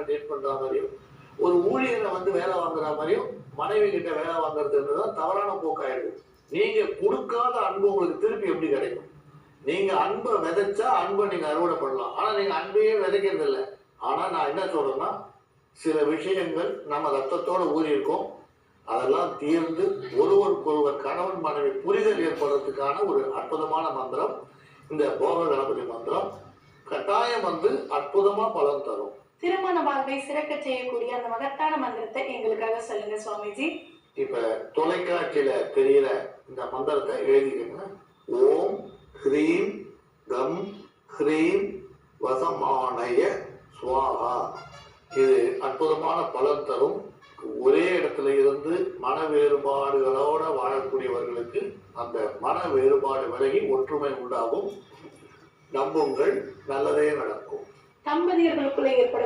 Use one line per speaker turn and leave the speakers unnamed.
பொண்ணை டேட் பண்ற மாதிரியும் ஒரு ஊழியரை வந்து வேலை வாங்குற மாதிரியும் மனைவி கிட்ட வேலை வாங்குறதுன்றதுதான் தவறான போக்காயிடுது. நீங்க கொடுக்காத அன்பு உங்களுக்கு திருப்பி எப்படி கிடைக்கும்? நீங்க அன்பை விதைச்சா அன்பை நீங்க அறுவடை பண்ணலாம். ஆனா நீங்க அன்பையே விதைக்கிறது இல்லை. ஆனா நான் என்ன சொல்றேன்னா, சில விஷயங்கள் நம்ம ரத்தத்தோட ஊறி இருக்கோம். அதெல்லாம் தீர்ந்து ஒருவருக்கொருவர் கணவன் மனைவி புரிதல் ஏற்படுறதுக்கான ஒரு அற்புதமான மந்திரம் இந்த போக கணபதி மந்திரம். கட்டாயம் வந்து அற்புதமா பலன் தரும்.
திருமண வாழ்வை சிறக்க செய்யக்கூடிய அந்த மகத்தான மந்திரத்தை எங்களுக்காக சொல்லுங்க சுவாமிஜி.
இப்ப தொலைக்காட்சியில தெரிகிற இந்த மந்திரத்தை எழுதிக்கங்க. ஓம் ஹ்ரீம் கம் ஹ்ரீம் வசமானய ஸ்வாஹா. இது அற்புதமான பலன் தரும். ஒரே இடத்துல இருந்து மன வேறுபாடுகளோட வாழக்கூடியவர்களுக்கு அந்த மன வேறுபாடு விலகி ஒற்றுமை உண்டாகும். நம்புங்கள், நல்லதே நடக்கும்.
தம்பதியர்களுக்குள்ளே ஏற்படும்